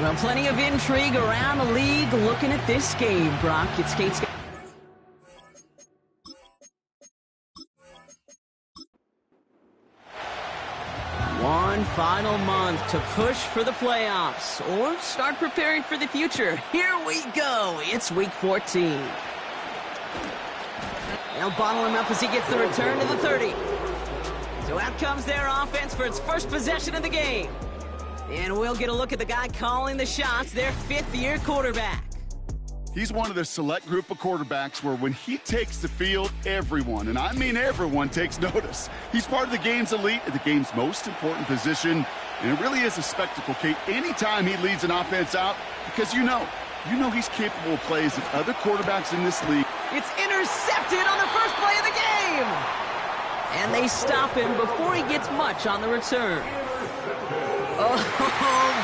Well, plenty of intrigue around the league looking at this game, Brock. It's Kate's... One final month to push for the playoffs or start preparing for the future. Here we go. It's week 14. They'll bottle him up as he gets the return to the 30. So out comes their offense for its first possession of the game. And we'll get a look at the guy calling the shots, their fifth-year quarterback. He's one of the select group of quarterbacks where when he takes the field, everyone, and I mean everyone, takes notice. He's part of the game's elite at the game's most important position, and it really is a spectacle, Kate, anytime he leads an offense out, because you know he's capable of plays that other quarterbacks in this league. It's intercepted on the first play of the game! And they stop him before he gets much on the return. Oh,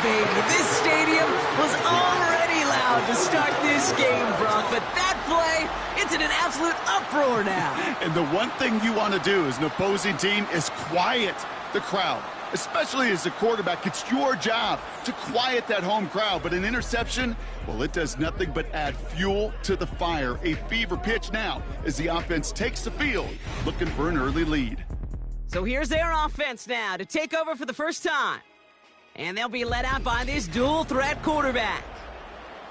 baby, this stadium was already loud to start this game, Brock, but that play, it's in an absolute uproar now. And the one thing you want to do as an opposing team is quiet the crowd, especially as a quarterback. It's your job to quiet that home crowd, but an interception, well, it does nothing but add fuel to the fire. A fever pitch now as the offense takes the field, looking for an early lead. So here's their offense now to take over for the first time. And they'll be led out by this dual-threat quarterback.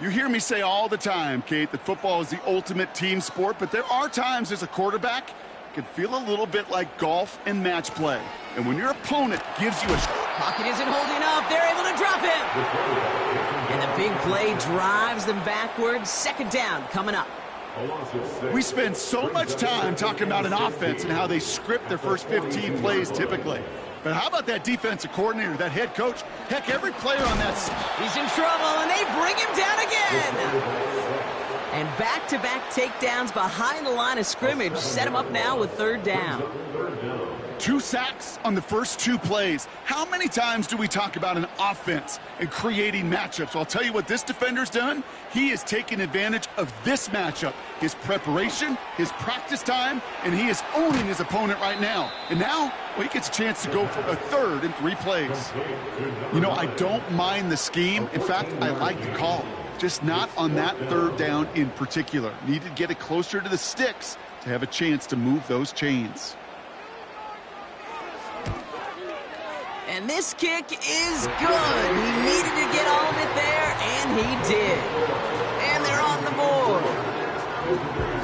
You hear me say all the time, Kate, that football is the ultimate team sport, but there are times as a quarterback, it can feel a little bit like golf and match play. And when your opponent gives you a... Pocket isn't holding up. They're able to drop him. And the big play drives them backwards. Second down coming up. We spend so much time talking about an offense and how they script their first 15 plays typically. But how about that defensive coordinator, that head coach? Heck, every player on that... He's in trouble, and they bring him down again. And back-to-back takedowns behind the line of scrimmage set him up now with third down. 2 sacks on the first 2 plays. How many times do we talk about an offense and creating matchups? Well, I'll tell you what this defender's done. He is taking advantage of this matchup. His preparation, his practice time, and he is owning his opponent right now. And now, well, he gets a chance to go for a third in 3 plays. You know, I don't mind the scheme. In fact, I like the call. Just not on that third down in particular. Need to get it closer to the sticks to have a chance to move those chains. And this kick is good. He needed to get all of it there, and he did. And they're on the board.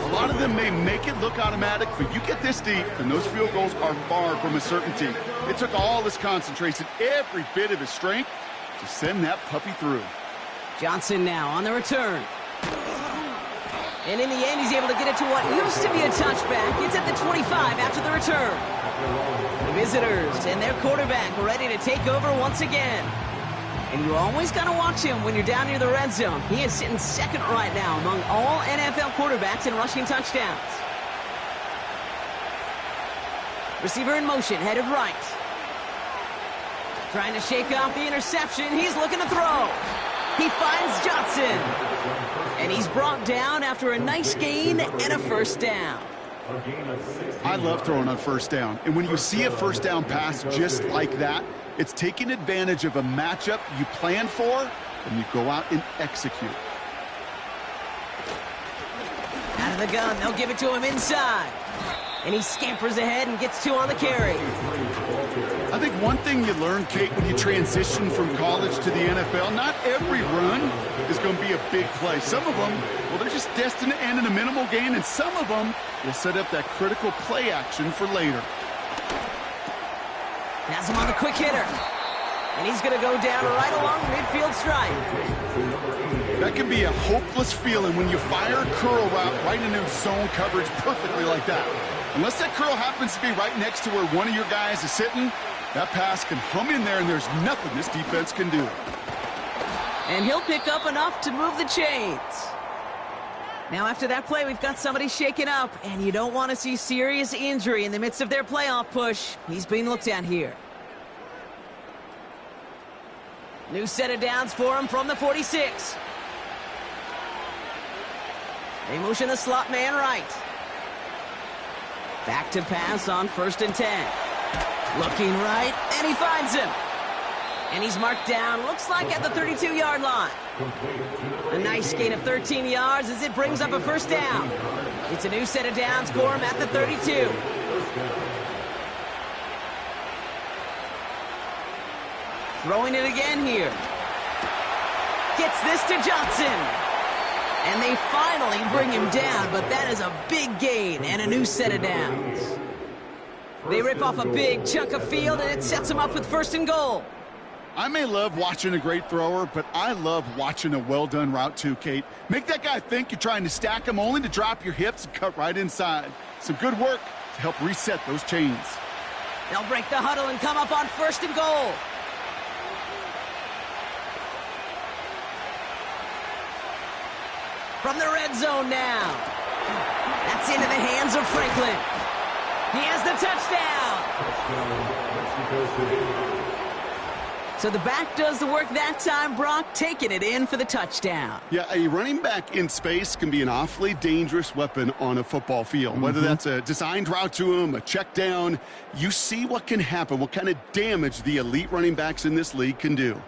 A lot of them may make it look automatic, but you get this deep, and those field goals are far from a certainty. It took all his concentration, every bit of his strength, to send that puppy through. Johnson now on the return. And in the end, he's able to get it to what used to be a touchback. It's at the 25 after the return. The visitors and their quarterback ready to take over once again. And you always got to watch him when you're down near the red zone. He is sitting second right now among all NFL quarterbacks in rushing touchdowns. Receiver in motion, headed right. Trying to shake off the interception. He's looking to throw. He finds Johnson. And he's brought down after a nice gain and a first down. I love throwing on first down. And when you see a first down pass just like that, it's taking advantage of a matchup you plan for, and you go out and execute. Out of the gun, they'll give it to him inside. And he scampers ahead and gets 2 on the carry. I think one thing you learn, Kate, when you transition from college to the NFL, not every run is going to be a big play. Some of them, well, they're just destined to end in a minimal gain, and some of them will set up that critical play action for later. Has him on the quick hitter. And he's going to go down right along the midfield stripe. That can be a hopeless feeling when you fire a curl route right into zone coverage perfectly like that. Unless that curl happens to be right next to where one of your guys is sitting, that pass can hum in there, and there's nothing this defense can do. And he'll pick up enough to move the chains. Now, after that play, we've got somebody shaken up, and you don't want to see serious injury in the midst of their playoff push. He's being looked at here. New set of downs for him from the 46. They motion the slot man right. Back to pass on 1st and 10. Looking right, and he finds him. And he's marked down, looks like at the 32-yard line. A nice gain of 13 yards as it brings up a first down. It's a new set of downs for him at the 32. Throwing it again here. Gets this to Johnson. And they finally bring him down, but that is a big gain and a new set of downs. They rip off a big chunk of field, and it sets them up with first and goal. I may love watching a great thrower, but I love watching a well-done route too, Kate. Make that guy think you're trying to stack him only to drop your hips and cut right inside. Some good work to help reset those chains. They'll break the huddle and come up on first and goal. From the red zone now. That's into the hands of Franklin. He has the touchdown. So the back does the work that time, Brock, taking it in for the touchdown. Yeah, a running back in space can be an awfully dangerous weapon on a football field. Whether that's a designed route to him, a check down, you see what can happen, what kind of damage the elite running backs in this league can do.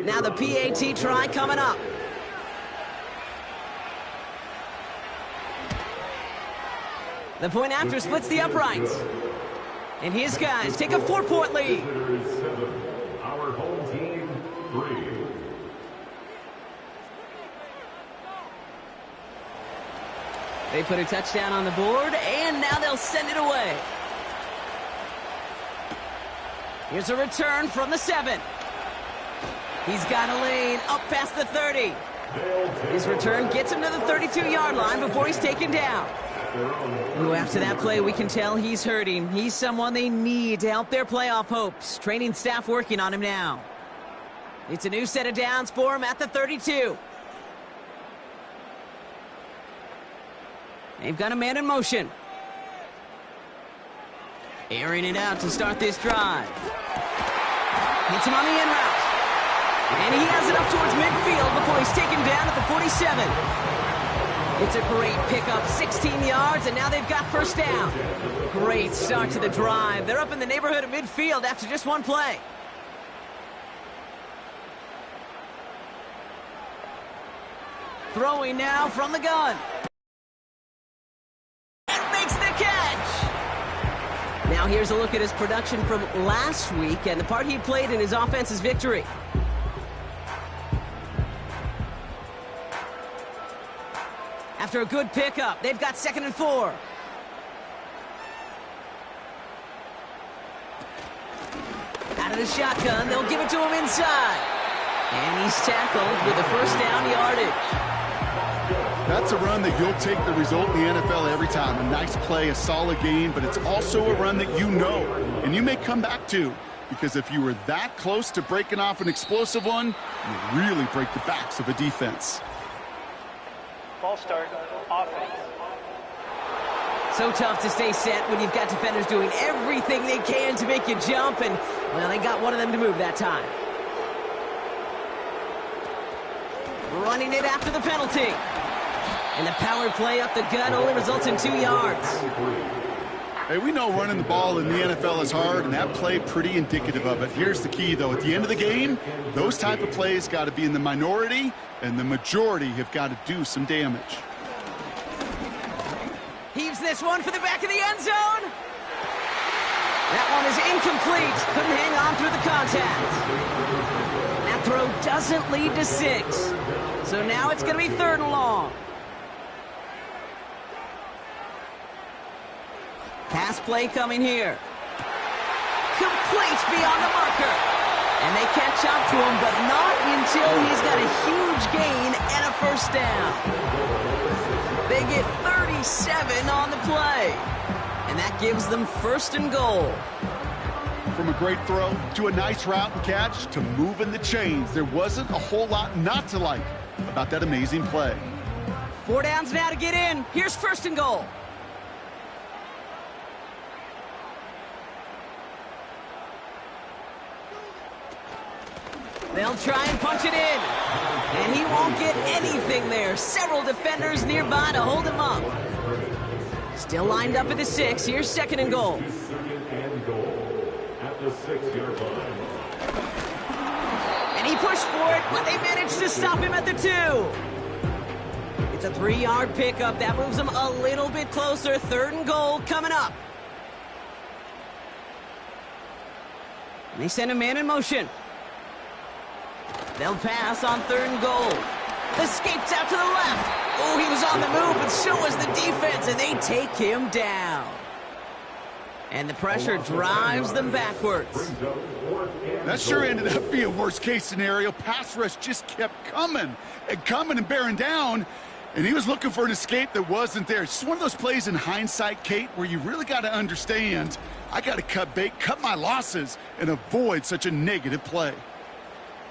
Now the PAT try coming up. The point after splits the uprights. And his guys take a 4-point lead. Our home team, 3. They put a touchdown on the board, and now they'll send it away. Here's a return from the 7. He's got a lane up past the 30. His return gets him to the 32-yard line before he's taken down. Ooh, after that play, we can tell he's hurting. He's someone they need to help their playoff hopes. Training staff working on him now. It's a new set of downs for him at the 32. They've got a man in motion. Airing it out to start this drive. Hits him on the in route. And he has it up towards midfield before he's taken down at the 47. It's a great pickup, 16 yards, and now they've got first down. Great start to the drive. They're up in the neighborhood of midfield after just one play. Throwing now from the gun. And makes the catch. Now here's a look at his production from last week and the part he played in his offense's victory. After a good pickup, they've got 2nd and 4. Out of the shotgun, they'll give it to him inside. And he's tackled with the first down yardage. That's a run that you'll take the result in the NFL every time. A nice play, a solid gain, but it's also a run that you know and you may come back to, because if you were that close to breaking off an explosive one, you really break the backs of a defense. Ball start, offense. So tough to stay set when you've got defenders doing everything they can to make you jump, and, well, they got one of them to move that time. Running it after the penalty. And the power play up the gut only results in 2 yards. Hey, we know running the ball in the NFL is hard, and that play pretty indicative of it. Here's the key, though. At the end of the game, those type of plays got to be in the minority, and the majority have got to do some damage. Heaves this one for the back of the end zone. That one is incomplete. Couldn't hang on through the contact. That throw doesn't lead to 6. So now it's going to be 3rd and long. Pass play coming here. Complete beyond the marker. And they catch up to him, but not until he's got a huge gain and a first down. They get 37 on the play. And that gives them 1st and goal. From a great throw to a nice route and catch to moving the chains, there wasn't a whole lot not to like about that amazing play. 4 downs now to get in. Here's 1st and goal. They'll try and punch it in. And he won't get anything there. Several defenders nearby to hold him up. Still lined up at the 6. Here's 2nd and goal. the 6-yard line. And he pushed for it, but they managed to stop him at the 2. It's a 3-yard pickup. That moves them a little bit closer. 3rd and goal coming up. They send a man in motion. They'll pass on 3rd and goal. Escapes out to the left. Oh, he was on the move, but so was the defense, and they take him down. And the pressure drives them backwards. That sure ended up being a worst-case scenario. Pass rush just kept coming and bearing down, and he was looking for an escape that wasn't there. It's just one of those plays in hindsight, Kate, where you really got to understand, I got to cut bait, cut my losses, and avoid such a negative play.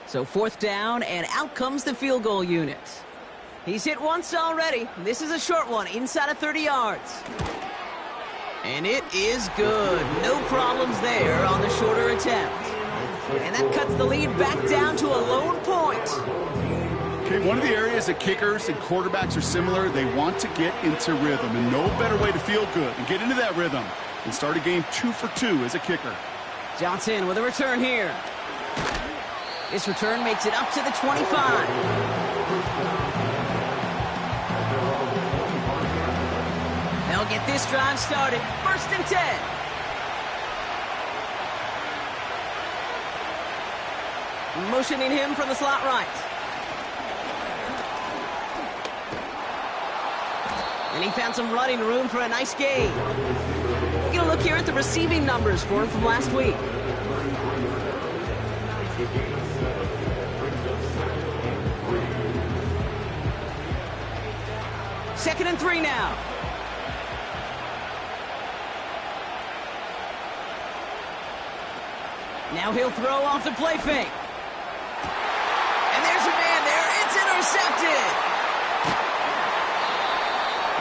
So 4th down, and out comes the field goal unit. He's hit once already. This is a short one, inside of 30 yards. And it is good. No problems there on the shorter attempt. And that cuts the lead back down to a lone point. Okay, one of the areas that kickers and quarterbacks are similar, they want to get into rhythm. And no better way to feel good and get into that rhythm than start a game 2 for 2 as a kicker. Johnson with a return here. This return makes it up to the 25. They'll get this drive started. 1st and 10. Motioning him from the slot right. And he found some running room for a nice gain. We're going to look here at the receiving numbers for him from last week. Second and 3 now. Now he'll throw off the play fake. And there's a man there. It's intercepted.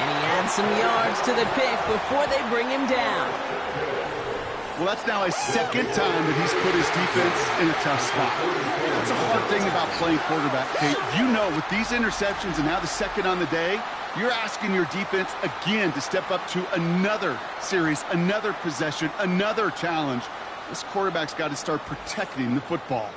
And he adds some yards to the pick before they bring him down. Well, that's now a 2nd time that he's put his defense in a tough spot. That's a hard thing about playing quarterback, Kate. You know, with these interceptions and now the 2nd on the day, you're asking your defense again to step up to another series, another possession, another challenge. This quarterback's got to start protecting the football.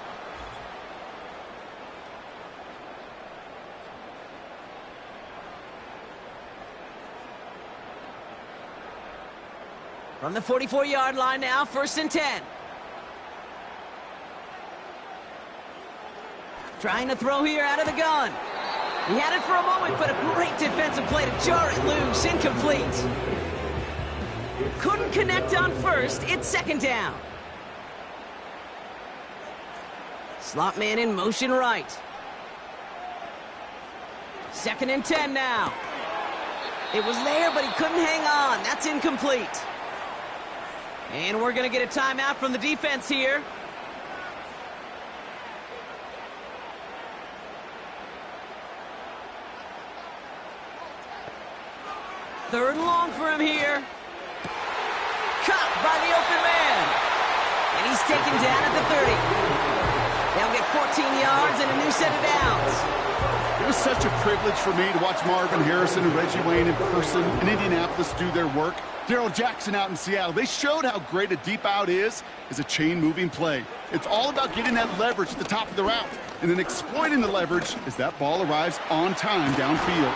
From the 44-yard line now, 1st and 10. Trying to throw here out of the gun. He had it for a moment, but a great defensive play to jar it loose. Incomplete. Couldn't connect on 1st. It's 2nd down. Slot man in motion right. 2nd and 10 now. It was there, but he couldn't hang on. That's incomplete. And we're going to get a timeout from the defense here. Third and long for him here. Caught by the open man. And he's taken down at the 30. They'll get 14 yards and a new set of downs. It was such a privilege for me to watch Marvin Harrison and Reggie Wayne in person in Indianapolis do their work. Daryl Jackson out in Seattle. They showed how great a deep out is as a chain-moving play. It's all about getting that leverage at the top of the route and then exploiting the leverage as that ball arrives on time downfield.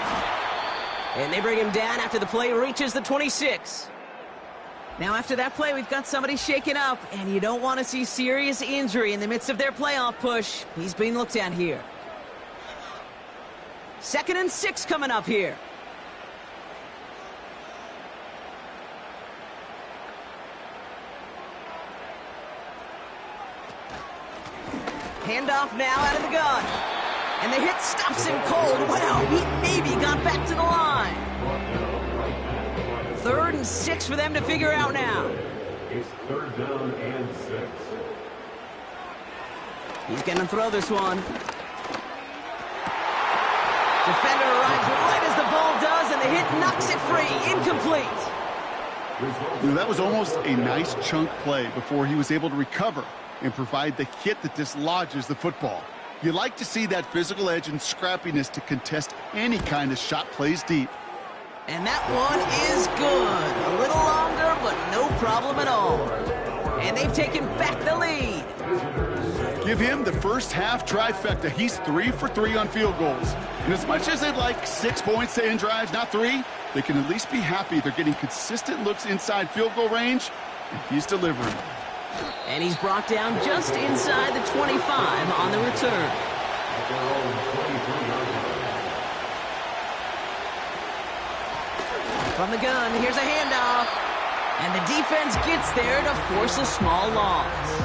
And they bring him down after the play reaches the 26. Now after that play, we've got somebody shaken up, and you don't want to see serious injury in the midst of their playoff push. He's being looked at here. 2nd and 6 coming up here. Handoff now out of the gun. And the hit stops him cold. Wow, he maybe got back to the line. 3rd and 6 for them to figure out now. It's 3rd down and 6. He's going to throw this one. Defender arrives right as the ball does, and the hit knocks it free. Incomplete. You know, that was almost a nice chunk play before he was able to recover and provide the hit that dislodges the football. You like to see that physical edge and scrappiness to contest any kind of shot plays deep. And that one is good. A little longer, but no problem at all. And they've taken back the lead. Give him the first half trifecta. He's 3 for 3 on field goals. And as much as they'd like 6 points to end drives, not 3, they can at least be happy they're getting consistent looks inside field goal range, and he's delivering. And he's brought down just inside the 25 on the return. From the gun, here's a handoff. And the defense gets there to force a small loss.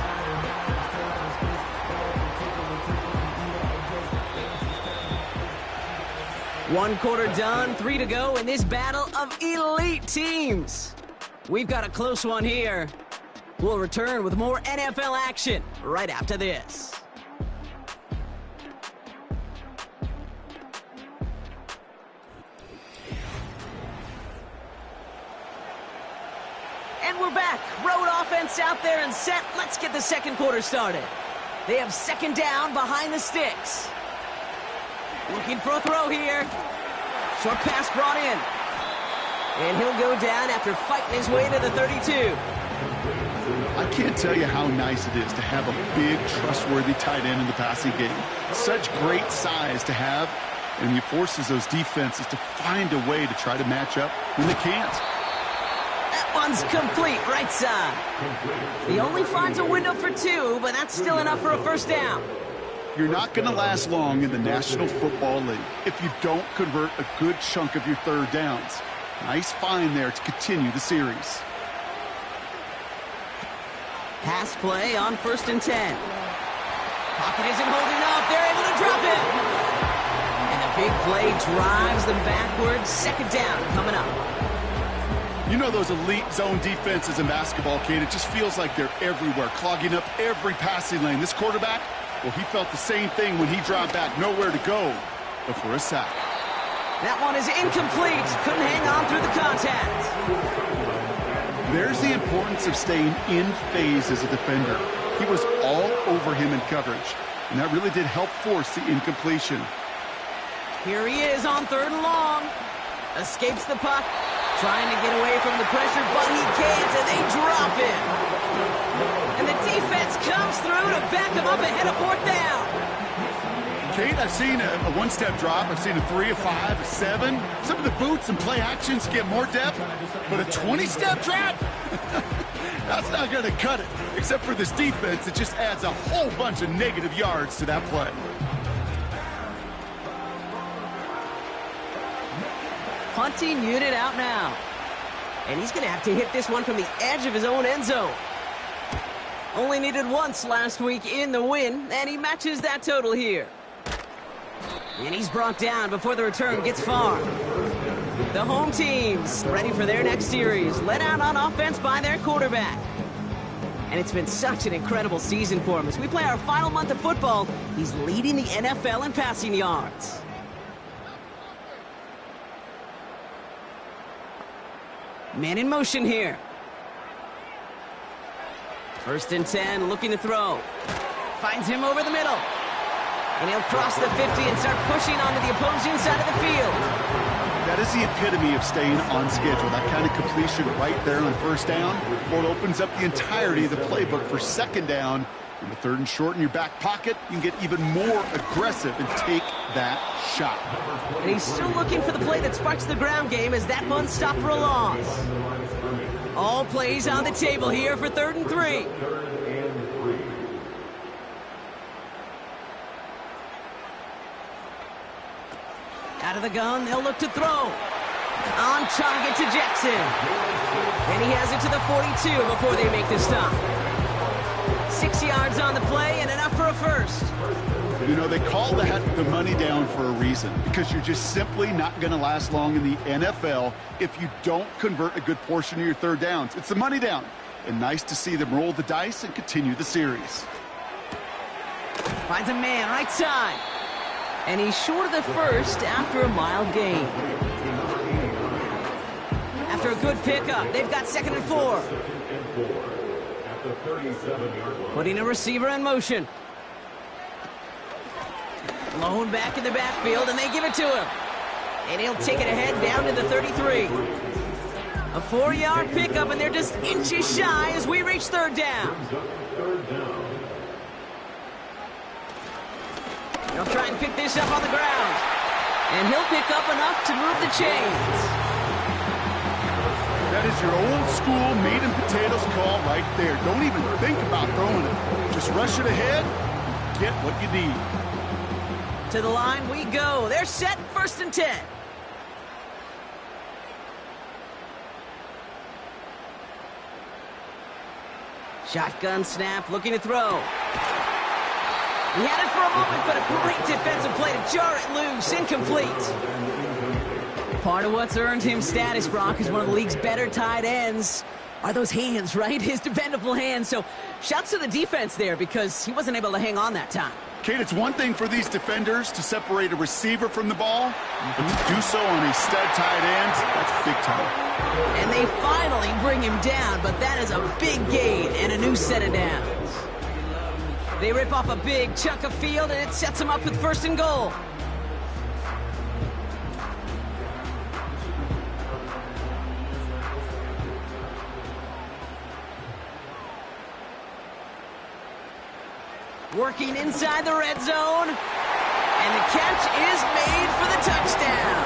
One quarter done, 3 to go in this battle of elite teams. We've got a close one here. We'll return with more NFL action right after this. And we're back. Road offense out there and set. Let's get the second quarter started. They have second down behind the sticks. Looking for a throw here. Short pass brought in. And he'll go down after fighting his way to the 32. I can't tell you how nice it is to have a big, trustworthy tight end in the passing game. Such great size to have, and he forces those defenses to find a way to try to match up when they can't. That one's complete, right side. He only finds a window for 2, but that's still enough for a first down. You're not going to last long in the National Football League if you don't convert a good chunk of your third downs. Nice find there to continue the series. Pass play on 1st and 10. Pocket isn't holding up. They're able to drop it. And the big play drives them backwards. Second down coming up. You know those elite zone defenses in basketball, Kate? It just feels like they're everywhere, clogging up every passing lane. This quarterback, well, he felt the same thing when he dropped back. Nowhere to go but for a sack. That one is incomplete. Couldn't hang on through the contact. There's the importance of staying in phase as a defender. He was all over him in coverage, and that really did help force the incompletion. Here he is on 3rd and long. Escapes the puck, trying to get away from the pressure, but he can't, and they drop it. And the defense comes through to back him up ahead of 4th down. Kate, I've seen a one-step drop. I've seen a 3, a 5, a 7. Some of the boots and play actions get more depth, but a 20-step drop? That's not going to cut it. Except for this defense, it just adds a whole bunch of negative yards to that play. Punting unit out now. And he's going to have to hit this one from the edge of his own end zone. Only needed once last week in the win, and he matches that total here. And he's brought down before the return gets far. The home team's ready for their next series, led out on offense by their quarterback. And it's been such an incredible season for him. As we play our final month of football, he's leading the NFL in passing yards. Man in motion here. 1st and 10, looking to throw. Finds him over the middle. And he'll cross the 50 and start pushing onto the opposing side of the field. That is the epitome of staying on schedule. That kind of completion right there on 1st down. Well, it opens up the entirety of the playbook for 2nd down. In the 3rd and short in your back pocket, you can get even more aggressive and take that shot. And he's still looking for the play that sparks the ground game as that one stopped for a loss. All plays on the table here for 3rd and 3. Out of the gun, they'll look to throw. On target to Jackson. And he has it to the 42 before they make the stop. 6 yards on the play and enough for a first. You know, they call that the money down for a reason, because you're just simply not going to last long in the NFL if you don't convert a good portion of your 3rd downs. It's the money down. And nice to see them roll the dice and continue the series. Finds a man right side. And he's short of the first after a mild gain. After a good pickup, they've got 2nd and 4. Putting a receiver in motion. Lone back in the backfield, and they give it to him. And he'll take it ahead down to the 33. A 4-yard pickup, and they're just inches shy as we reach third down. Third down. They'll try and pick this up on the ground. And he'll pick up enough to move the chains. That is your old school meat and potatoes call right there. Don't even think about throwing it. Just rush it ahead, get what you need. To the line we go. They're set, 1st and 10. Shotgun snap, looking to throw. He had it for a moment, but a great defensive play to jar it loose. Incomplete. Part of what's earned him status, Brock, is one of the league's better tight ends. Are those hands, right? His dependable hands. So shouts to the defense there because he wasn't able to hang on that time. Kate, it's one thing for these defenders to separate a receiver from the ball, but to do so on a stud tight end, that's big time. And they finally bring him down, but that is a big gain and a new set of downs. They rip off a big chunk of field, and it sets them up with 1st and goal. Working inside the red zone. And the catch is made for the touchdown.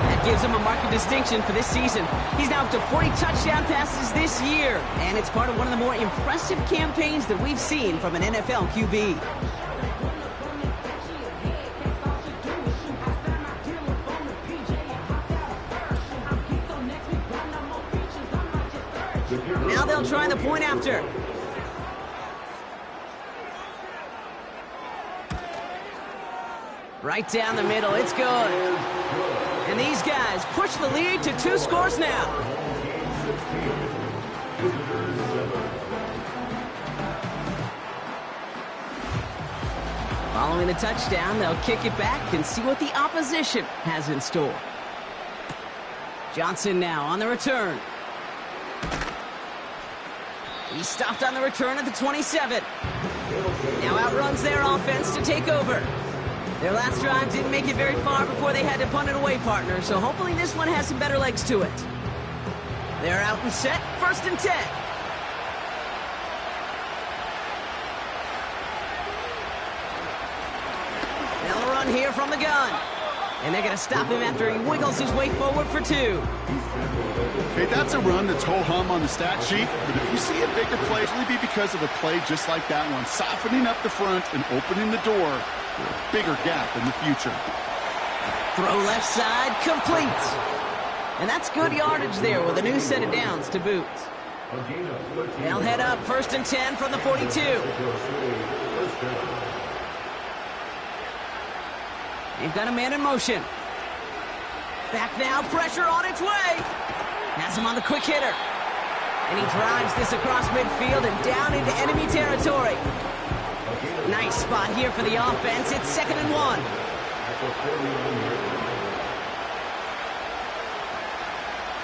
That gives him a marked distinction for this season. He's now up to 40 touchdown passes this year. And it's part of one of the more impressive campaigns that we've seen from an NFL QB. Now they'll try the point after. Right down the middle, it's good. And these guys push the lead to 2 scores now. Following the touchdown, they'll kick it back and see what the opposition has in store. Johnson now on the return. He stopped on the return at the 27. Now outruns their offense to take over. Their last drive didn't make it very far before they had to punt it away, partner, so hopefully this one has some better legs to it. They're out and set, 1st and 10. They'll run here from the gun. And they're going to stop him after he wiggles his way forward for 2. Hey, that's a run that's ho-hum on the stat sheet, but if you see a bigger play, it'll be because of a play just like that one, softening up the front and opening the door for a bigger gap in the future. Throw left side, complete. And that's good yardage there with a new set of downs to boot. They'll head up 1st and 10 from the 42. They've got a man in motion. Back now, pressure on its way. Has him on the quick hitter. And he drives this across midfield and down into enemy territory. Nice spot here for the offense. It's 2nd and 1.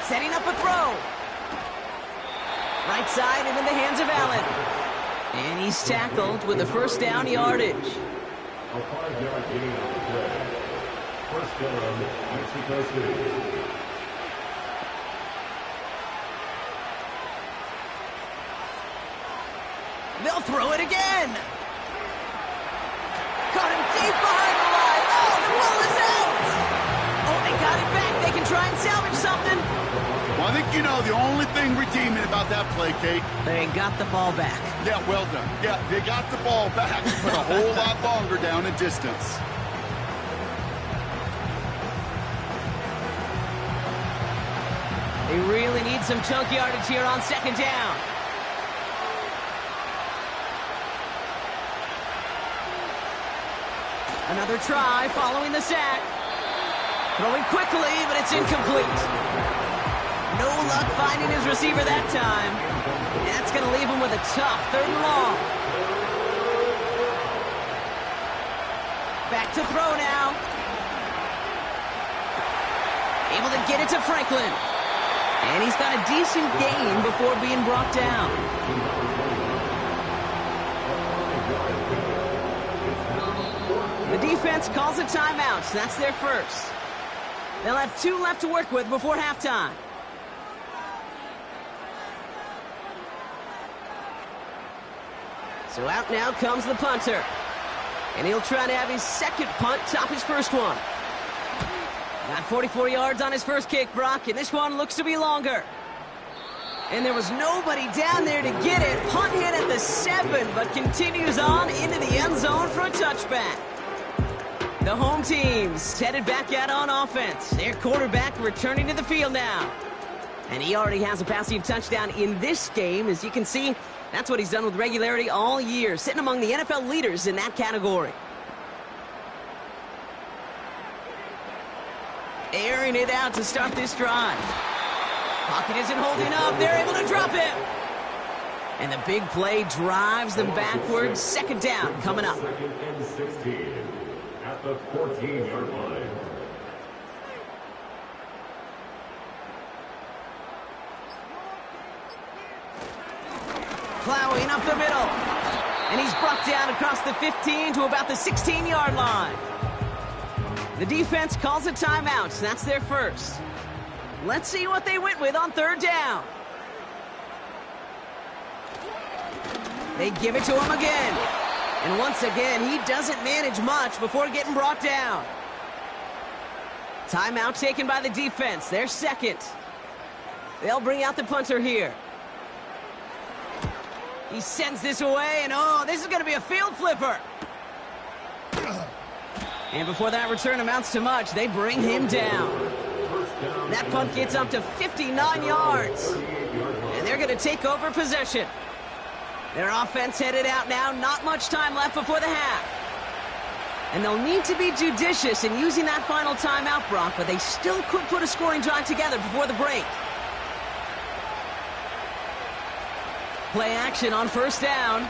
Setting up a throw. Right side into the hands of Allen. And he's tackled with a 1st down yardage. A 5-yard gain on the play. 1st down, Mexico City. They'll throw it again. Caught him deep behind the line. Oh, the ball is out. Oh, they got it back. They can try and salvage something. Well, I think you know the only thing redeeming about that play, Kate. They got the ball back. Yeah, well done. Yeah, they got the ball back, but a whole lot longer down in distance. They really need some chunk yardage here on 2nd down. Another try following the sack. Throwing quickly, but it's incomplete. No luck finding his receiver that time. And that's going to leave him with a tough 3rd and long. Back to throw now. Able to get it to Franklin. And he's got a decent gain before being brought down. The defense calls a timeout, so that's their first. They'll have 2 left to work with before halftime. So out now comes the punter. And he'll try to have his second punt top his first one. Got 44 yards on his first kick, Brock, and this one looks to be longer. And there was nobody down there to get it. Punt hit at the 7, but continues on into the end zone for a touchback. The home team's headed back out on offense. Their quarterback returning to the field now. And he already has a passing touchdown in this game. As you can see, that's what he's done with regularity all year, sitting among the NFL leaders in that category. Airing it out to start this drive. Pocket isn't holding up. They're able to drop it. And the big play drives them backwards. Second down coming up. Second and 16 at the 14-yard line. Plowing up the middle. And he's brought down across the 15 to about the 16-yard line. The defense calls a timeout. That's their first. Let's see what they went with on third down. They give it to him again. And once again, he doesn't manage much before getting brought down. Timeout taken by the defense. Their second. They'll bring out the punter here. He sends this away, and oh, this is going to be a field flipper. And before that return amounts to much, they bring him down. That punt gets up to 59 yards. And they're going to take over possession. Their offense headed out now. Not much time left before the half. And they'll need to be judicious in using that final timeout, Brock, but they still could put a scoring drive together before the break. Play action on first down.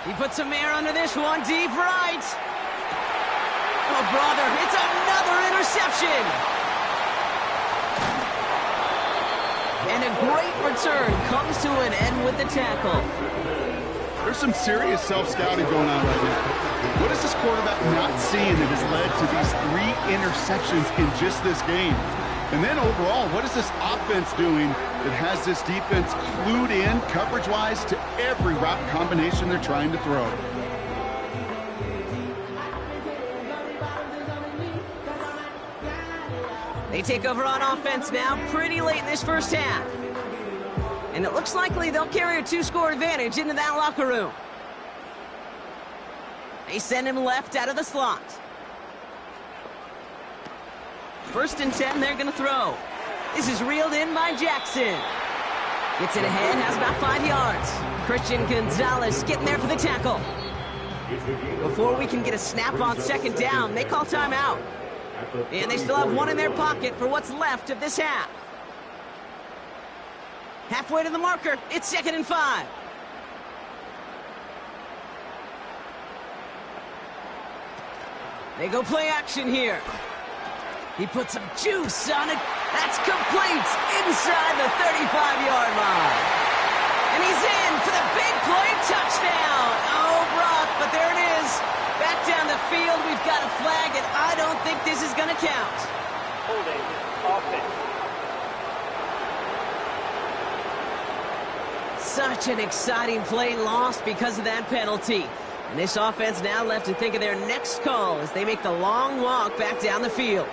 He puts some air under this one. Deep right. Oh, brother, it's another interception. And a great return comes to an end with the tackle. There's some serious self-scouting going on right now. What is this quarterback not seeing that has led to these 3 interceptions in just this game? And then overall, what is this offense doing that has this defense clued in coverage-wise to every route combination they're trying to throw? They take over on offense now pretty late in this first half. And it looks likely they'll carry a 2-score advantage into that locker room. They send him left out of the slot. First and 10, they're going to throw. This is reeled in by Jackson. Gets it ahead, has about 5 yards. Christian Gonzalez getting there for the tackle. Before we can get a snap on second down, they call timeout. And they still have one in their pocket for what's left of this half. Halfway to the marker, it's 2nd and 5. They go play action here. He puts some juice on it. That's complete inside the 35-yard line. And he's in for the big play touchdown. Oh, Brock, but there it is. Back down the field, we've got a flag, and I don't think this is going to count. Holding offense. Such an exciting play lost because of that penalty. And this offense now left to think of their next call as they make the long walk back down the field.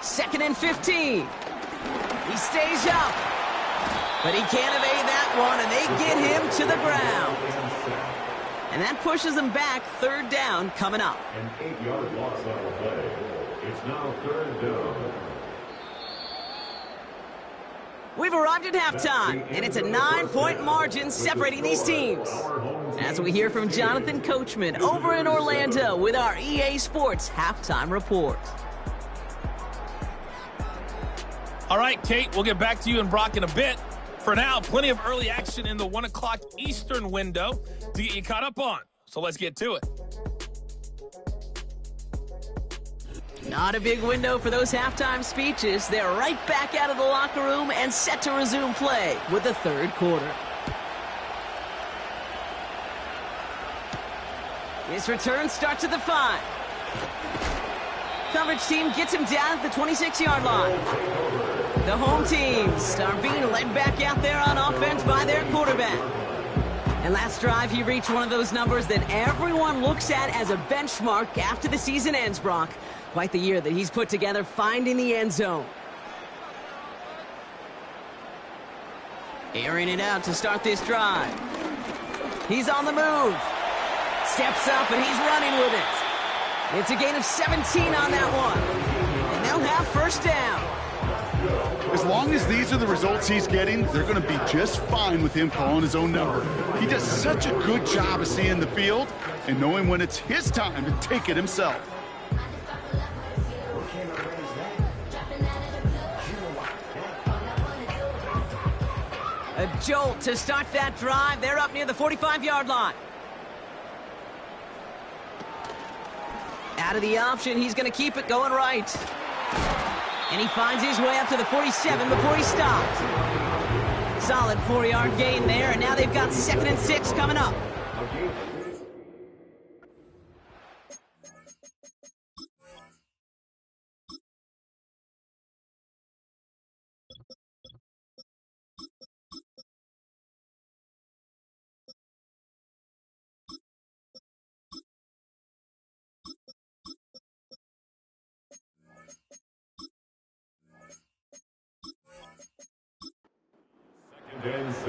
Second and 15. He stays up. But he can't evade that one, and they get him to the ground. And that pushes them back. Third down coming up. An 8-yard loss on the play. It's now 3rd down. We've arrived at halftime, and it's a 9-point margin separating these teams. As we hear from Jonathan Coachman over in Orlando with our EA Sports Halftime Report. All right, Kate, we'll get back to you and Brock in a bit. For now, plenty of early action in the 1 o'clock Eastern window to get you caught up on. So let's get to it. Not a big window for those halftime speeches. They're right back out of the locker room and set to resume play with the third quarter. His return starts at the 5. coverage team gets him down at the 26-yard line. The home teams are being led back out there on offense by their quarterback. And last drive, he reached one of those numbers that everyone looks at as a benchmark after the season ends, Brock. Quite the year that he's put together finding the end zone. Airing it out to start this drive. He's on the move. Steps up and he's running with it. It's a gain of 17 on that one. And they'll have first down. As long as these are the results he's getting, they're going to be just fine with him calling his own number. He does such a good job of seeing the field and knowing when it's his time to take it himself. A jolt to start that drive. They're up near the 45-yard line. Out of the option, he's going to keep it going right. And he finds his way up to the 47 before he stopped. Solid 4-yard gain there, and now they've got 2nd and 6 coming up. And 6.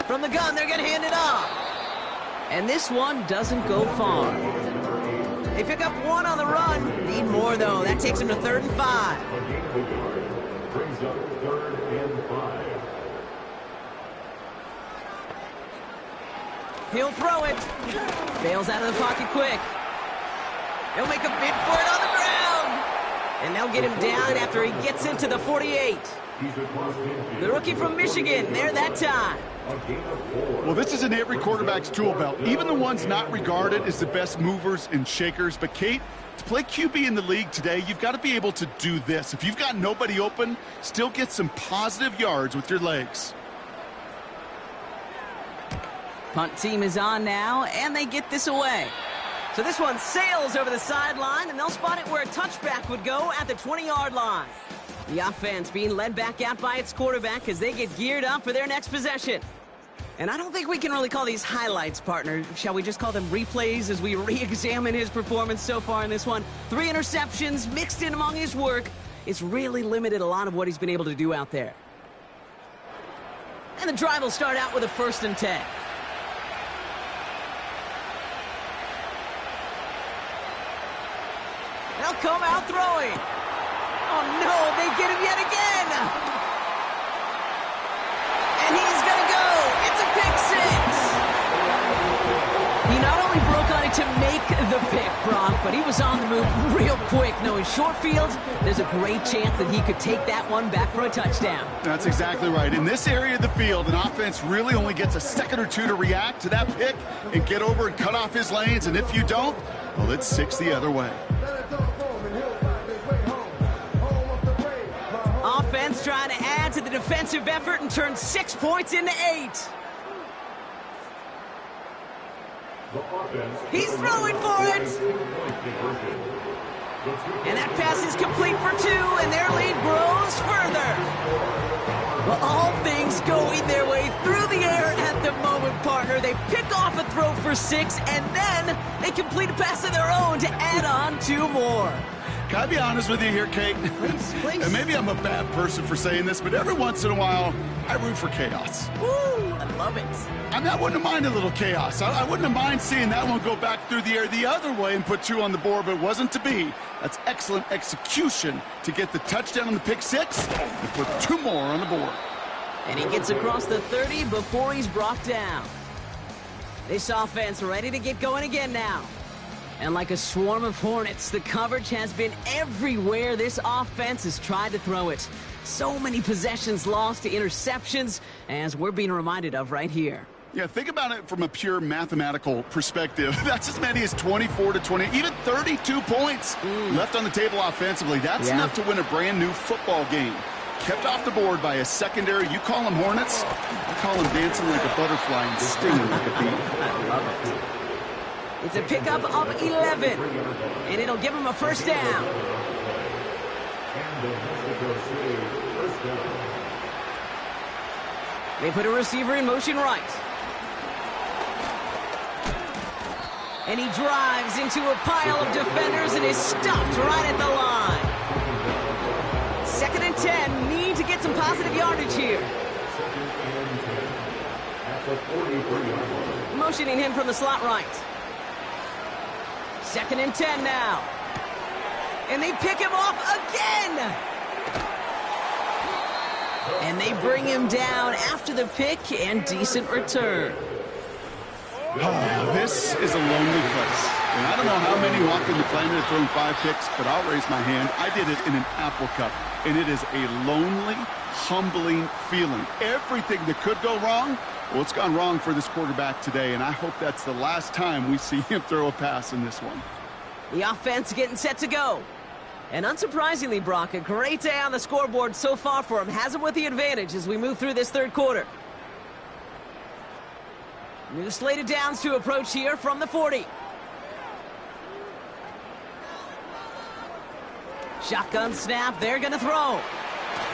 From the gun, they're going to hand it off. And this one doesn't go far. They pick up one on the run. Need more, though. That takes them to 3rd and 5. A gain of a yard. Brings up 3rd and 5. He'll throw it. Bails out of the pocket quick. He'll make a bid for it on the ground. And they'll get him down after he gets into the 48. The rookie from Michigan, there that time. Well, this is in every quarterback's tool belt, even the ones not regarded as the best movers and shakers. But, Kate, to play QB in the league today, you've got to be able to do this. If you've got nobody open, still get some positive yards with your legs. Punt team is on now, and they get this away. So this one sails over the sideline, and they'll spot it where a touchback would go at the 20-yard line. The offense being led back out by its quarterback as they get geared up for their next possession. And I don't think we can really call these highlights, partner. Shall we just call them replays as we re-examine his performance so far in this one? 3 interceptions mixed in among his work. It's really limited a lot of what he's been able to do out there. And the drive will start out with a 1st and 10. They'll come out throwing. Oh, no, they get him yet again. And he's going to go. It's a pick 6. He not only broke on it to make the pick, Brock, but he was on the move real quick. Knowing short field, there's a great chance that he could take that one back for a touchdown. That's exactly right. In this area of the field, an offense really only gets a second or two to react to that pick and get over and cut off his lanes. And if you don't, well, it's 6 the other way. Offense trying to add to the defensive effort and turn 6 points into 8. He's throwing for it. And that pass is complete for 2, and their lead grows further. Well, all things going their way through the air at the moment, partner. They pick off a throw for 6, and then they complete a pass of their own to add on 2 more. Can I be honest with you here, Kate? Please, please. And maybe I'm a bad person for saying this, but every once in a while, I root for chaos. Woo, I love it. I mean, I wouldn't mind a little chaos. I wouldn't have mind seeing that one go back through the air the other way and put 2 on the board, but it wasn't to be. That's excellent execution to get the touchdown on the pick 6 and put 2 more on the board. And he gets across the 30 before he's brought down. This offense ready to get going again now. And like a swarm of hornets, the coverage has been everywhere this offense has tried to throw it. So many possessions lost to interceptions, as we're being reminded of right here. Yeah, think about it from a pure mathematical perspective. That's as many as 24 to 20, even 32 points left on the table offensively. That's enough to win a brand new football game. kept off the board by a secondary. You call them Hornets, I call them dancing like a butterfly and stinging like a bee. I love it. It's a pickup of 11, and it'll give him a first down. They put a receiver in motion right. And he drives into a pile of defenders and is stopped right at the line. 2nd and 10, need to get some positive yardage here. Motioning him from the slot right. 2nd and 10 now. And they pick him off again. And they bring him down after the pick and decent return. Oh, this is a lonely place. And I don't know how many walking the planet have thrown 5 picks, but I'll raise my hand. I did it in an Apple Cup, and it is a lonely, humbling feeling. Everything that could go wrong, well, it's gone wrong for this quarterback today, and I hope that's the last time we see him throw a pass in this one. The offense getting set to go. And unsurprisingly, Brock, a great day on the scoreboard so far for him. Has him with the advantage as we move through this 3rd quarter. New slated downs to approach here from the 40. Shotgun snap, they're going to throw.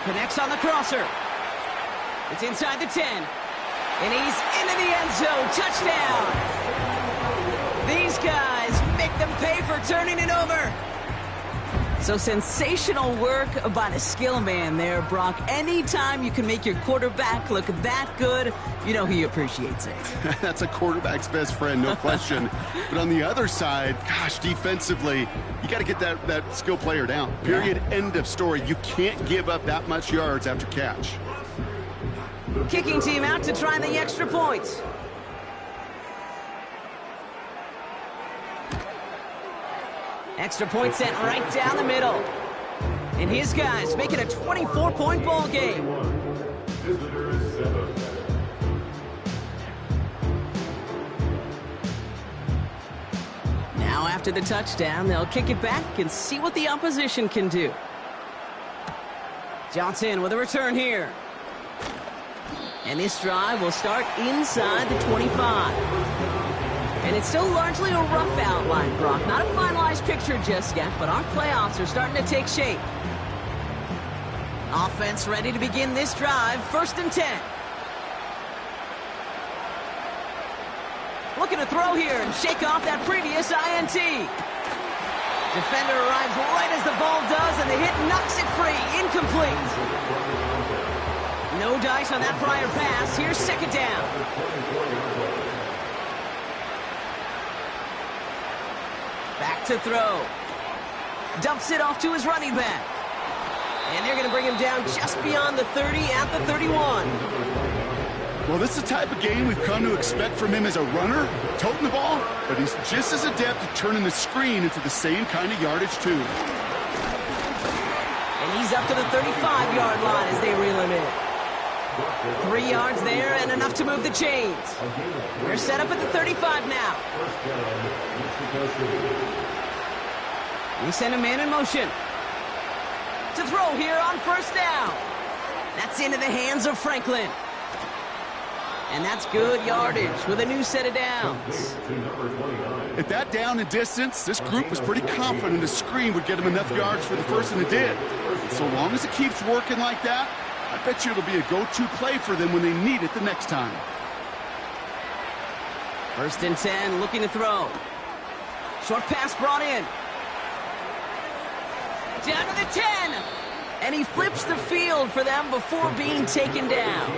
Connects on the crosser. It's inside the 10. And he's into the end zone. Touchdown. These guys make them pay for turning it over. So sensational work by the skill man there, Brock. Anytime you can make your quarterback look that good, you know he appreciates it. That's a quarterback's best friend, no question. But on the other side, gosh, defensively, you got to get that skill player down. Period, end of story. You can't give up that much yards after catch. Kicking team out to try the extra points. Extra point sent right down the middle. And his guys make it a 24-point ball game. Now after the touchdown, they'll kick it back and see what the opposition can do. Johnson with a return here. And this drive will start inside the 25. And it's still largely a rough outline, Brock. Not a finalized picture just yet, but our playoffs are starting to take shape. Offense ready to begin this drive. 1st and 10. Looking to throw here and shake off that previous INT. Defender arrives right as the ball does, and the hit knocks it free. Incomplete. No dice on that prior pass. Here's 2nd down. Back to throw. Dumps it off to his running back. And they're going to bring him down just beyond the 30 at the 31. Well, this is the type of game we've come to expect from him as a runner, toting the ball, but he's just as adept at turning the screen into the same kind of yardage, too. And he's up to the 35-yard line as they reel him in. 3 yards there and enough to move the chains. They're set up at the 35 now. We send a man in motion. To throw here on 1st down. That's into the hands of Franklin. And that's good yardage with a new set of downs. At that down and distance, this group was pretty confident a screen would get him enough yards for the first, and it did. So long as it keeps working like that, I bet you it'll be a go-to play for them when they need it the next time. 1st and 10, looking to throw. Short pass brought in. Down to the 10. And he flips the field for them before being taken down.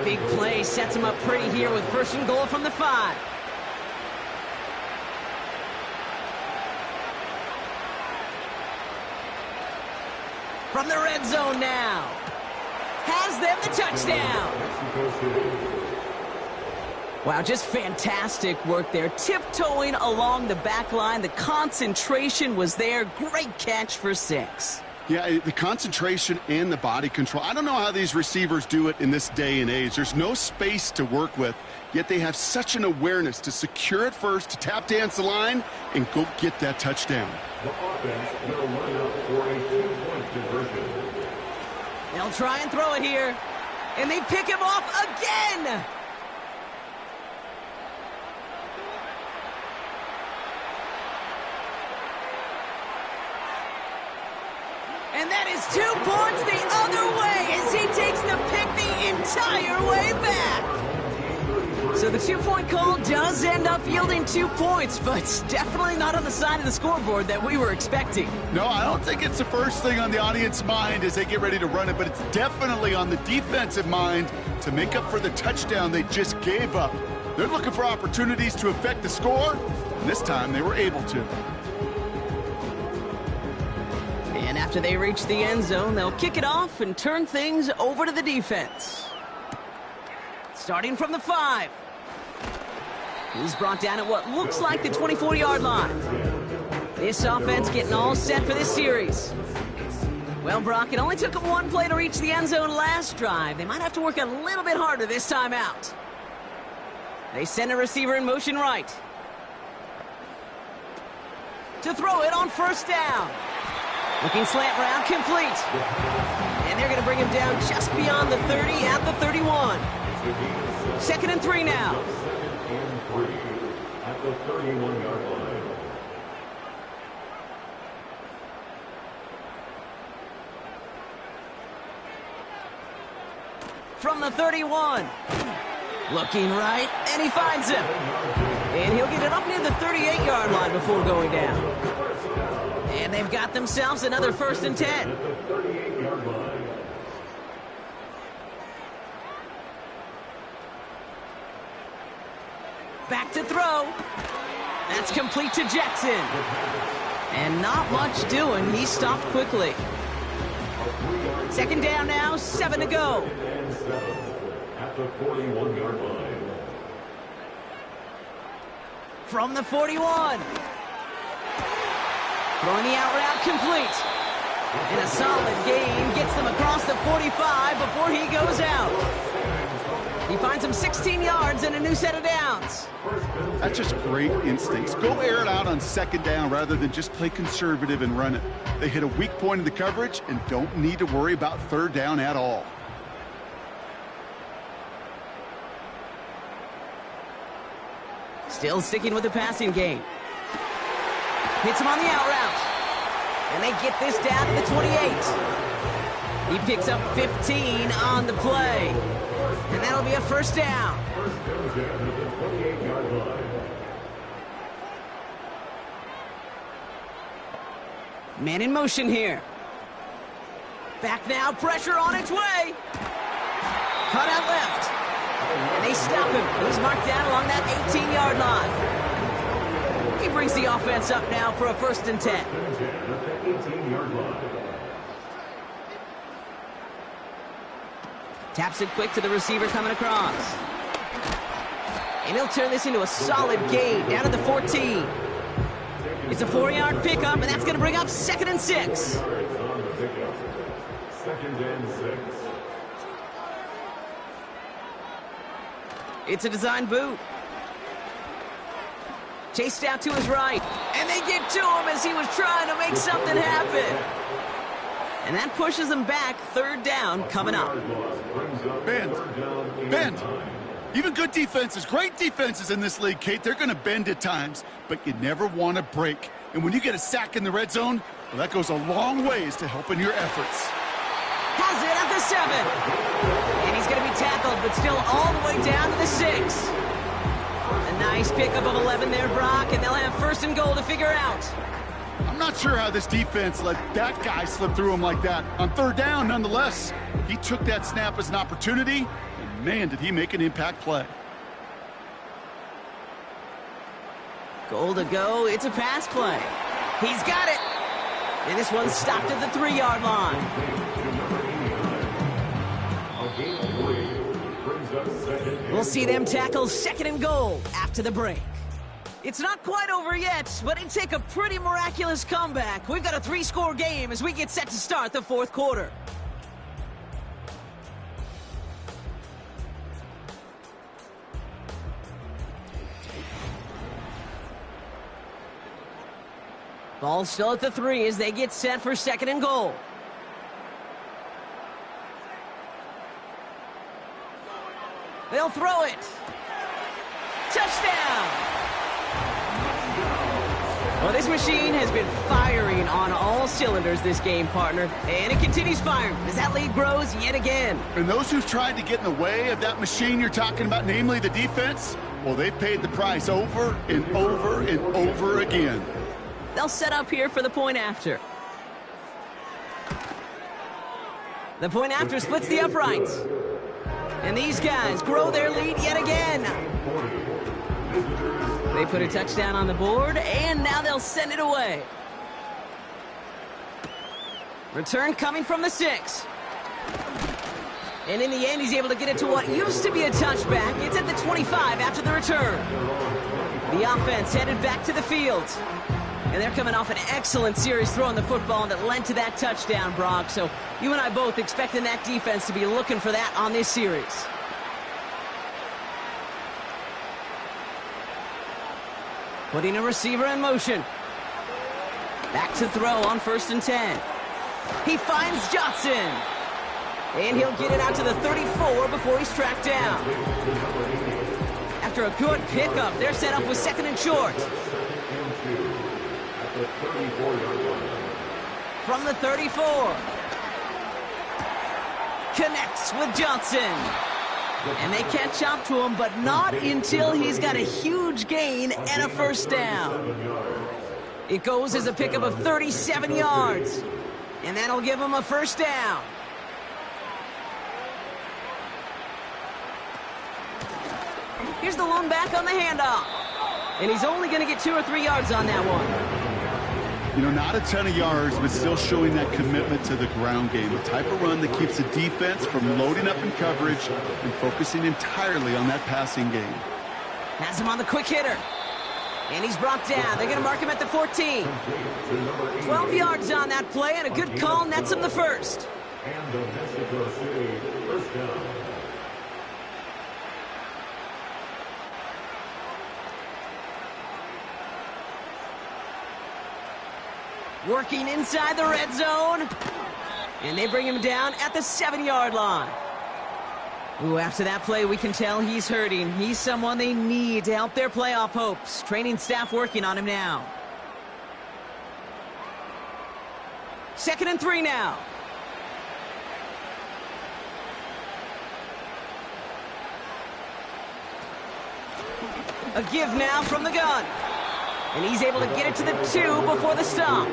Big play sets him up pretty here with 1st and goal from the 5. From the red zone now. Has them the touchdown. Wow, just fantastic work there. Tiptoeing along the back line. The concentration was there. Great catch for 6. Yeah, the concentration and the body control. I don't know how these receivers do it in this day and age. There's no space to work with, yet they have such an awareness to secure it first, to tap dance the line, and go get that touchdown. The offense will line up for a 2-point conversion. They'll try and throw it here, and they pick him off again. And that is 2 points the other way as he takes the pick the entire way back. So the 2-point call does end up yielding 2 points, but it's definitely not on the side of the scoreboard that we were expecting. No, I don't think it's the first thing on the audience mind as they get ready to run it, but it's definitely on the defensive mind to make up for the touchdown they just gave up. They're looking for opportunities to affect the score, and this time they were able to. And after they reach the end zone, they'll kick it off and turn things over to the defense. Starting from the 5. He's brought down at what looks like the 24-yard line. This offense getting all set for this series. Well, Brock, it only took them 1 play to reach the end zone last drive. They might have to work a little bit harder this time out. They send a receiver in motion right. To throw it on first down. Looking slant route, complete. And they're going to bring him down just beyond the 30 at the 31. 2nd and 3 now. 2nd and 3 at the 31-yard line. From the 31. Looking right, and he finds him. And he'll get it up near the 38-yard line before going down. And they've got themselves another 1st and 10. At the 38-yard line. Back to throw. That's complete to Jackson. And not much doing. He stopped quickly. 2nd down now, 7 to go. And 7 at the 41-yard line. From the 41. Throwing the out route complete. And a solid gain gets them across the 45 before he goes out. He finds him 16 yards and a new set of downs. That's just great instincts. Go air it out on 2nd down rather than just play conservative and run it. They hit a weak point in the coverage and don't need to worry about 3rd down at all. Still sticking with the passing game. Hits him on the out route. And they get this down to the 28. He picks up 15 on the play. And that'll be a 1st down. First down at the 28-yard line. Man in motion here. Back now, pressure on its way. Cut out left. And they stop him. He's marked down along that 18-yard line. He brings the offense up now for a 1st and 10. At the 18-yard line. Taps it quick to the receiver coming across. And he'll turn this into a solid gain down to the 14. It's a 4-yard pickup, and that's going to bring up 2nd and 6. On the pickup. 2nd and 6. It's a design boot. Chased out to his right. And they get to him as he was trying to make something happen. And that pushes them back. 3rd down coming up. Bend. Even good defenses, great defenses in this league, Kate, they're going to bend at times, but you never want to break. And when you get a sack in the red zone, well, that goes a long ways to helping your efforts. Has it at the 7. And he's going to be tackled, but still all the way down to the 6. A nice pickup of 11 there, Brock, and they'll have 1st and goal to figure out. I'm not sure how this defense let that guy slip through him like that. On 3rd down, nonetheless, he took that snap as an opportunity, and man, did he make an impact play. Goal to go. It's a pass play. He's got it. And this one's stopped at the 3-yard line. We'll see them tackle 2nd and goal after the break. It's not quite over yet, but it take a pretty miraculous comeback. We've got a 3-score game as we get set to start the fourth quarter. Ball still at the 3 as they get set for second and goal. They'll throw it. Touchdown! Well, this machine has been firing on all cylinders this game, partner. And it continues firing as that lead grows yet again. And those who've tried to get in the way of that machine you're talking about, namely the defense, well, they've paid the price over and over and over again. They'll set up here for the point after. The point after splits the uprights. And these guys grow their lead yet again. They put a touchdown on the board, and now they'll send it away. Return coming from the 6. And in the end, he's able to get it to what used to be a touchback. It's at the 25 after the return. The offense headed back to the field. And they're coming off an excellent series throwing the football that led to that touchdown, Brock. So you and I both expecting that defense to be looking for that on this series. Putting a receiver in motion. Back to throw on 1st and 10. He finds Johnson. And he'll get it out to the 34 before he's tracked down. After a good pickup, they're set up with 2nd and short. From the 34. Connects with Johnson. And they catch up to him, but not until he's got a huge gain and a first down. It goes as a pickup of 37 yards. And that'll give him a first down. Here's the lone back on the handoff. And he's only going to get 2 or 3 yards on that one. You know, not a ton of yards, but still showing that commitment to the ground game. The type of run that keeps the defense from loading up in coverage and focusing entirely on that passing game. Has him on the quick hitter. And he's brought down. They're going to mark him at the 14. 12 yards on that play, and a good call nets him the first. And the Mexico City first down. Working inside the red zone. And they bring him down at the 7-yard line. Ooh, after that play, we can tell he's hurting. He's someone they need to help their playoff hopes. Training staff working on him now. 2nd and 3 now. A give now from the gun. And he's able to get it to the 2 before the stop.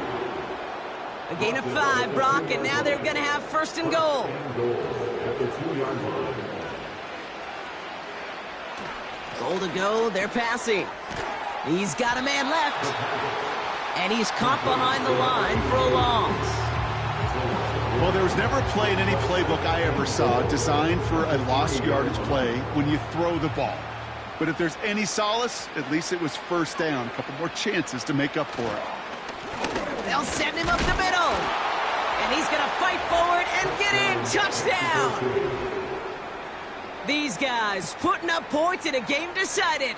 A gain of 5, Brock, and now they're going to have 1st and goal. Goal to go, they're passing. He's got a man left. And he's caught behind the line for a loss. Well, there was never a play in any playbook I ever saw designed for a lost yardage play when you throw the ball. But if there's any solace, at least it was first down. A couple more chances to make up for it. They'll send him up the middle. And he's going to fight forward and get in. Touchdown. These guys putting up points in a game decided.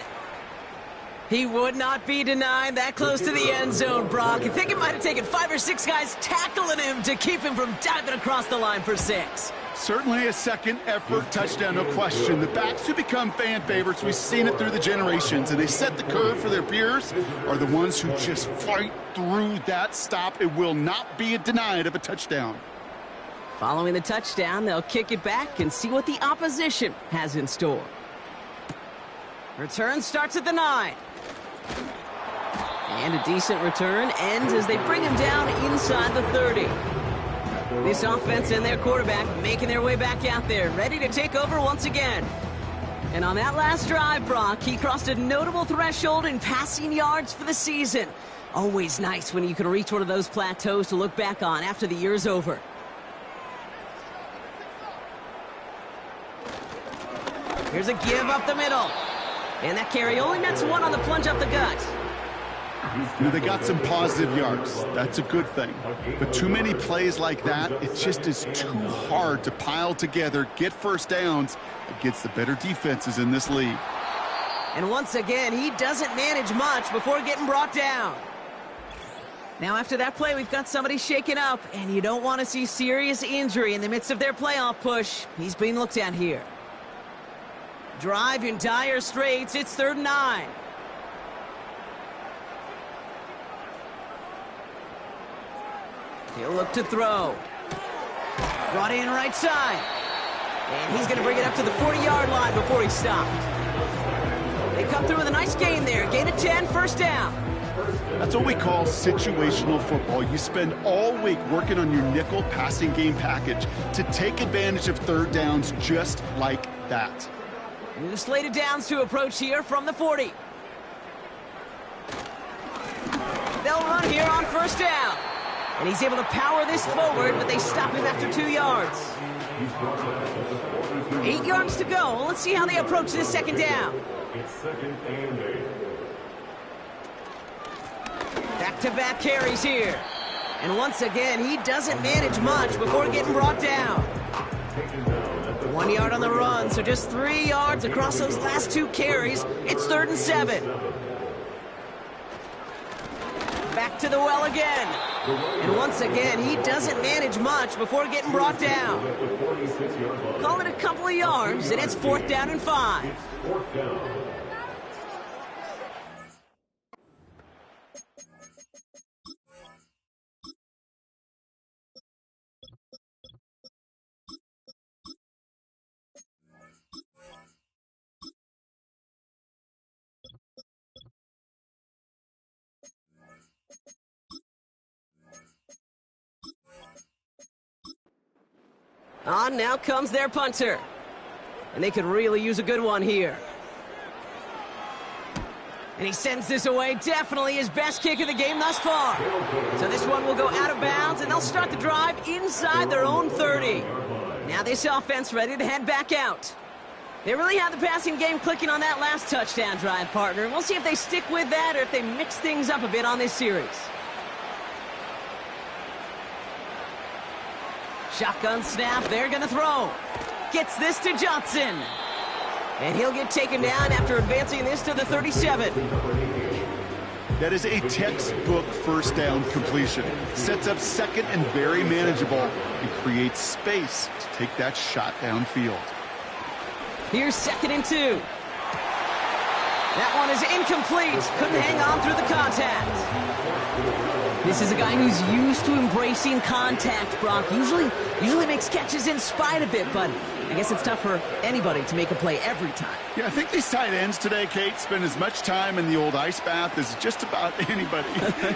He would not be denied that close to the end zone, Brock. I think it might have taken 5 or 6 guys tackling him to keep him from diving across the line for 6. Certainly a second effort touchdown, no question. The backs who become fan favorites, we've seen it through the generations, and they set the curve for their peers, are the ones who just fight through that stop. It will not be denied of a touchdown. Following the touchdown, they'll kick it back and see what the opposition has in store. Return starts at the 9. And a decent return ends as they bring him down inside the 30. This offense and their quarterback making their way back out there, ready to take over once again. And on that last drive, Brock, he crossed a notable threshold in passing yards for the season. Always nice when you can reach one of those plateaus to look back on after the year's over. Here's a give up the middle. And that carry only nets one on the plunge up the gut. You know, they got some positive yards. That's a good thing. But too many plays like that, it just is too hard to pile together, get first downs against the better defenses in this league. And once again, he doesn't manage much before getting brought down. Now after that play, we've got somebody shaken up, and you don't want to see serious injury in the midst of their playoff push. He's being looked at here. Drive in dire straits. It's 3rd and 9. He'll look to throw. Brought in right side. And he's going to bring it up to the 40-yard line before he stopped. They come through with a nice gain there. Gain of 10, first down. That's what we call situational football. You spend all week working on your nickel passing game package to take advantage of 3rd downs just like that. New slate of downs to approach here from the 40. They'll run here on first down. And he's able to power this forward, but they stop him after 2 yards. 8 yards to go. Let's see how they approach this 2nd down. It's 2nd and 8. Back-to-back carries here. And once again, he doesn't manage much before getting brought down. 1 yard on the run, so just 3 yards across those last 2 carries. It's 3rd and 7. Back to the well again. And once again, he doesn't manage much before getting brought down. Call it a couple of yards, and it's 4th down and 5. It's 4th down. On now comes their punter. And they could really use a good one here. And he sends this away. Definitely his best kick of the game thus far. So this one will go out of bounds, and they'll start the drive inside their own 30. Now this offense ready to head back out. They really have the passing game clicking on that last touchdown drive, partner. We'll see if they stick with that or if they mix things up a bit on this series. Shotgun snap, they're going to throw. Gets this to Johnson. And he'll get taken down after advancing this to the 37. That is a textbook first down completion. Sets up 2nd and very manageable and creates space to take that shot downfield. Here's 2nd and 2. That one is incomplete. Couldn't hang on through the contact. This is a guy who's used to embracing contact, Brock. Usually makes catches in spite of it, but I guess it's tough for anybody to make a play every time. Yeah, I think these tight ends today, Kate, spend as much time in the old ice bath as just about anybody.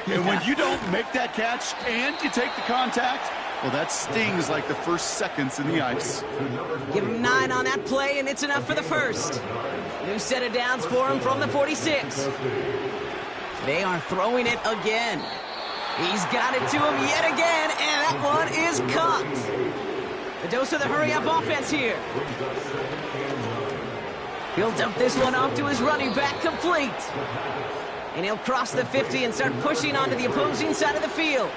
And when you don't make that catch and you take the contact, well, that stings like the first seconds in the ice. Give him 9 on that play, and it's enough for the first. New set of downs for him from the 46. They are throwing it again. He's got it to him yet again, and that one is caught. The dose of the hurry-up offense here. He'll dump this one off to his running back, complete. And he'll cross the 50 and start pushing onto the opposing side of the field.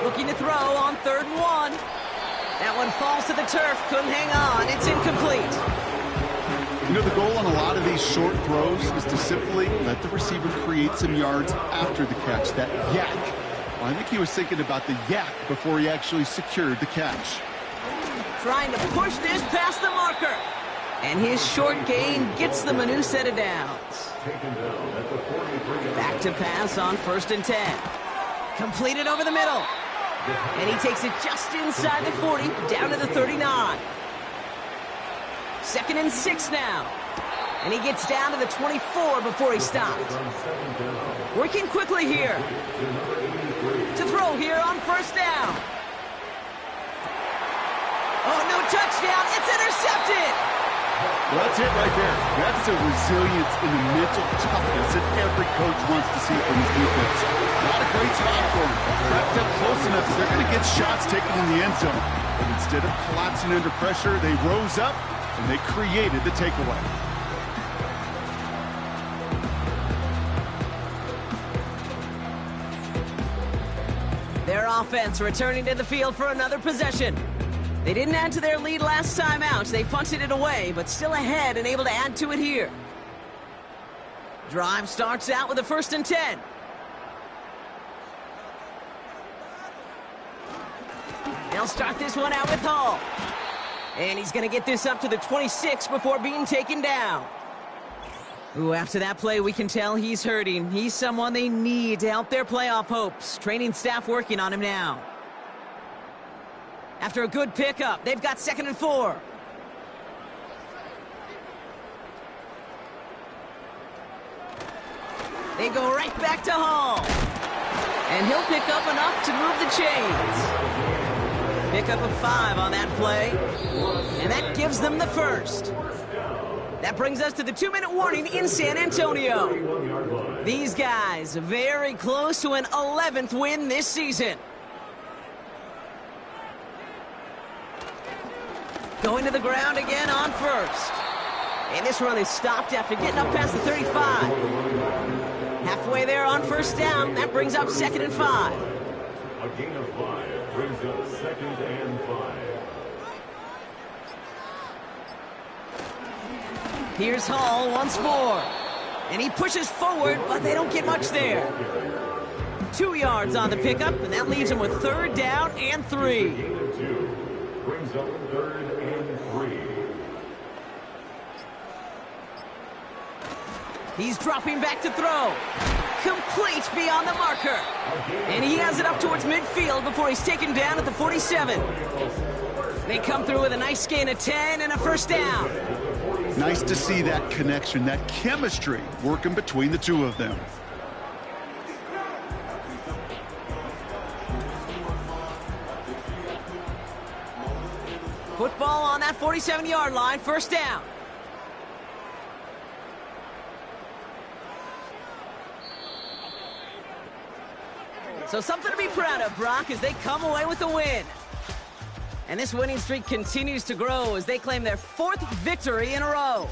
Looking to throw on 3rd and 1. That one falls to the turf, couldn't hang on. It's incomplete. You know, the goal on a lot of these short throws is to simply let the receiver create some yards after the catch, that yak. Well, I think he was thinking about the yak before he actually secured the catch. Trying to push this past the marker. And his short gain gets them a new set of downs. Back to pass on 1st and 10. Completed over the middle. And he takes it just inside the 40, down to the 39. 2nd and 6 now. And he gets down to the 24 before he stopped. Working quickly here. To throw here on 1st down. Oh, no touchdown. It's intercepted. Well, that's it right there. That's the resilience and the mental toughness that every coach wants to see from his defense. Not a great spot for him. Wrapped up close enough that they're going to get shots taken in the end zone. But instead of collapsing under pressure, they rose up and they created the takeaway. Their offense returning to the field for another possession. They didn't add to their lead last time out. They punted it away, but still ahead and able to add to it here. Drive starts out with a 1st and 10. They'll start this one out with Hall. And he's going to get this up to the 26 before being taken down. Ooh, after that play, we can tell he's hurting. He's someone they need to help their playoff hopes. Training staff working on him now. After a good pickup, they've got 2nd and 4. They go right back to Hall. And he'll pick up enough to move the chains. Pick up a 5 on that play. And that gives them the 1st. That brings us to the 2-minute warning in San Antonio. These guys very close to an 11th win this season. Going to the ground again on 1st. And this run is stopped after getting up past the 35. Halfway there on 1st down. That brings up 2nd and 5. A gain of 5 brings up 2nd and 5. Here's Hall once more. And he pushes forward, but they don't get much there. 2 yards on the pickup, and that leaves him with 3rd down and 3. Gain of 2 brings up 3rd and 3. He's dropping back to throw. Complete beyond the marker. And he has it up towards midfield before he's taken down at the 47. They come through with a nice gain of 10 and a 1st down. Nice to see that connection, that chemistry working between the two of them. Football on that 47-yard line, 1st down. So something to be proud of, Brock, as they come away with a win. And this winning streak continues to grow as they claim their 4th victory in a row.